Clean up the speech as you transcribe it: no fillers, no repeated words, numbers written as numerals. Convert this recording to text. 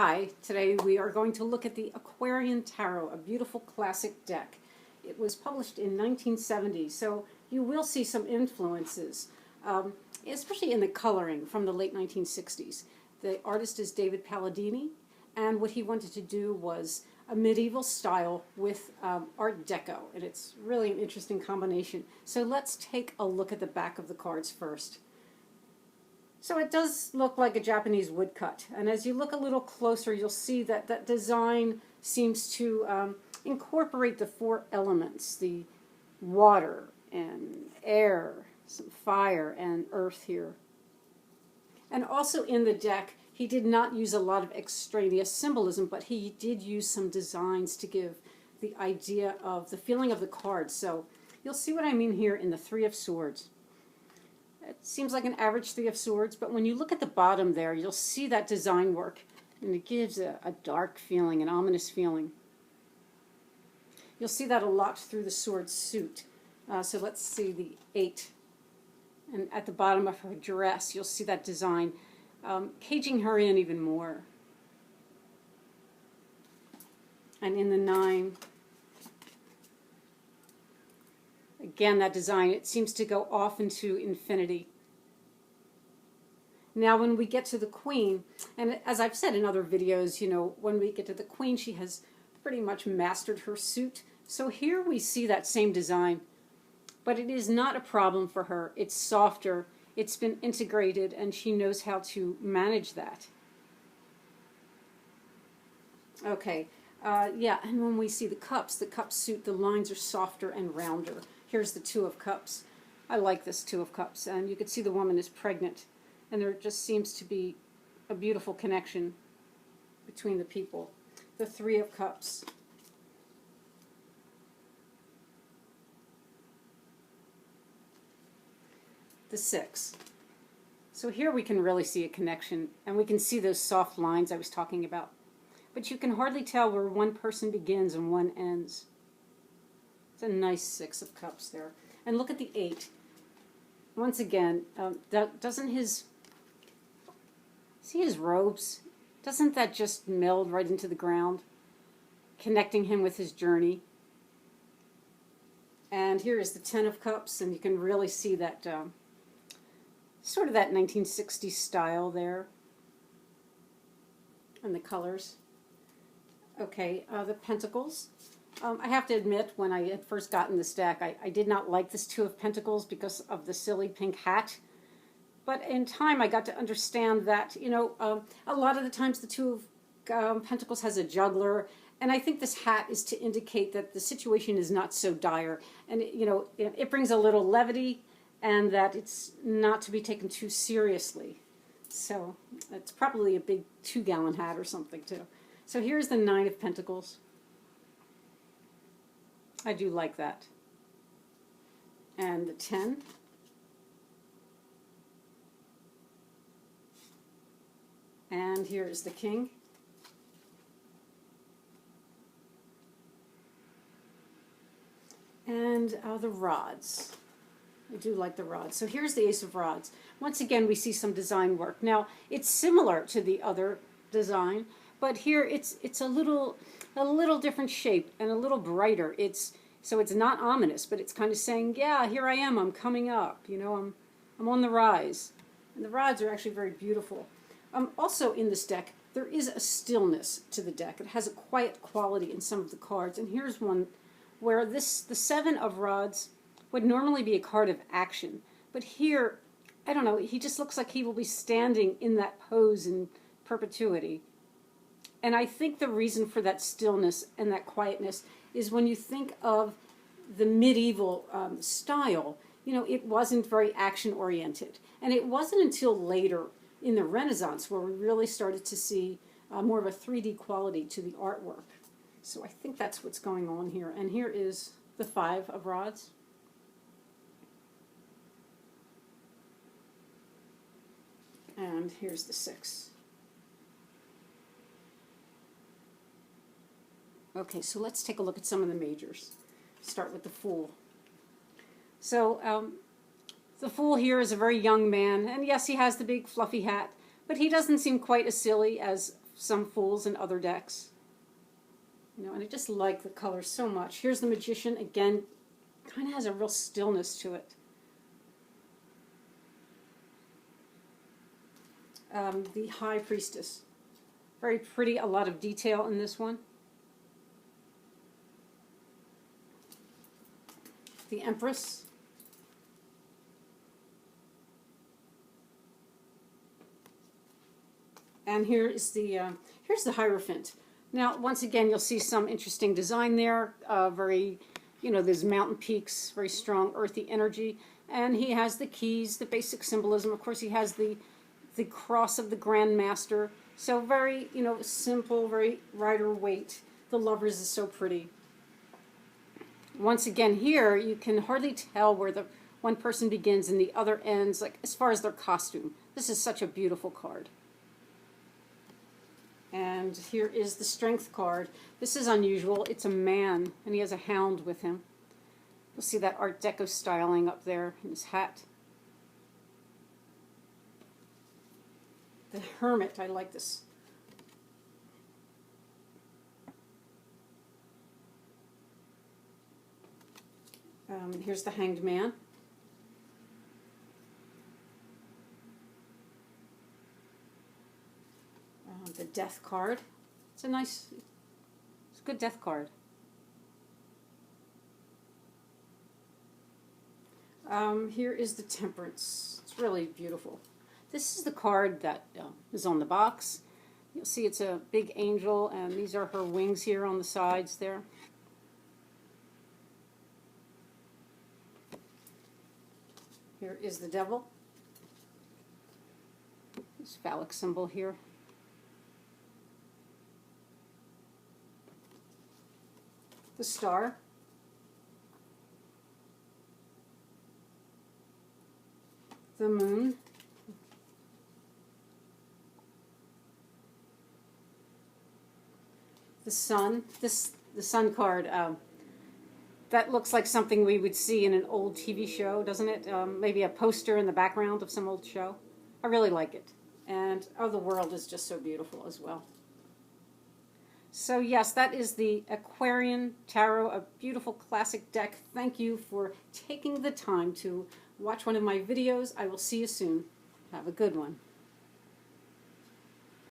Hi, today we are going to look at the Aquarian Tarot, a beautiful classic deck. It was published in 1970, so you will see some influences, especially in the coloring from the late 1960s. The artist is David Palladini, and what he wanted to do was a medieval style with Art Deco, and it's really an interesting combination. So let's take a look at the back of the cards first. So it does look like a Japanese woodcut, and as you look a little closer, you'll see that that design seems to incorporate the four elements, the water and air, some fire and earth here. And also in the deck, he did not use a lot of extraneous symbolism, but he did use some designs to give the idea of the feeling of the cards. So you'll see what I mean here in the Three of Swords. It seems like an average Three of Swords, but when you look at the bottom there, you'll see that design work, and it gives a dark feeling, an ominous feeling. You'll see that a lot through the sword suit. So let's see the 8. And at the bottom of her dress, you'll see that design, caging her in even more. And in the 9, again, that design, it seems to go off into infinity. Now, when we get to the Queen, and as I've said in other videos, you know, when we get to the Queen, she has pretty much mastered her suit. So here we see that same design, but it is not a problem for her. It's softer, it's been integrated, and she knows how to manage that. Okay, yeah, and when we see the cup suit, the lines are softer and rounder. Here's the Two of Cups. I like this Two of Cups, and you can see the woman is pregnant, and there just seems to be a beautiful connection between the people. The Three of Cups. The 6. So here we can really see a connection, and we can see those soft lines I was talking about. But you can hardly tell where one person begins and one ends. It's a nice 6 of Cups there. And look at the 8. Once again, doesn't see his robes? Doesn't that just meld right into the ground, connecting him with his journey? And here is the 10 of Cups, and you can really see that sort of that 1960s style there, and the colors. Okay, the Pentacles. I have to admit, when I had first gotten this deck, I did not like this Two of Pentacles because of the silly pink hat. But in time, I got to understand that, you know, a lot of the times the Two of Pentacles has a juggler, and I think this hat is to indicate that the situation is not so dire, and you know, it brings a little levity, and that it's not to be taken too seriously. So it's probably a big 2-gallon hat or something too. So here's the 9 of Pentacles. I do like that. And the 10. And here is the King. And the rods. I do like the rods. So here's the Ace of Rods. Once again, we see some design work. Now, it's similar to the other design, but here it's a little different shape and a little brighter. So it's not ominous, but it's kind of saying, yeah, here I am, I'm coming up, you know, I'm on the rise. And the rods are actually very beautiful. Also in this deck, there is a stillness to the deck. It has a quiet quality in some of the cards, and here's one where the 7 of Rods would normally be a card of action, but here, I don't know, he just looks like he will be standing in that pose in perpetuity. And I think the reason for that stillness and that quietness is when you think of the medieval style, you know, it wasn't very action-oriented. And it wasn't until later in the Renaissance where we really started to see more of a 3D quality to the artwork. So I think that's what's going on here. And here is the 5 of Rods. And here's the 6. Okay, so let's take a look at some of the majors. Start with the Fool. So the Fool here is a very young man, and yes, he has the big fluffy hat, but he doesn't seem quite as silly as some Fools in other decks. You know, and I just like the color so much. Here's the Magician. Again, kind of has a real stillness to it. The High Priestess. Very pretty, a lot of detail in this one. The Empress. And here is here's the Hierophant. Now, once again, you'll see some interesting design there. Very, you know, there's mountain peaks, very strong earthy energy. And he has the keys, the basic symbolism. Of course, he has the cross of the Grand Master. So very, you know, simple, very Rider-Waite. The Lovers is so pretty. Once again, here, you can hardly tell where the one person begins and the other ends, like as far as their costume. This is such a beautiful card. And here is the Strength card. This is unusual. It's a man, and he has a hound with him. You'll see that Art Deco styling up there in his hat. The Hermit, I like this. Here's the Hanged Man. The Death card. It's a good Death card. Here is the Temperance. It's really beautiful. This is the card that is on the box. You'll see it's a big angel, and these are her wings here on the sides there. Here is the Devil. This phallic symbol here. The Star. The Moon. The Sun. The Sun card. That looks like something we would see in an old TV show, doesn't it? Maybe a poster in the background of some old show. I really like it. And oh, the world is just so beautiful as well. So yes, that is the Aquarian Tarot, a beautiful classic deck. Thank you for taking the time to watch one of my videos. I will see you soon. Have a good one.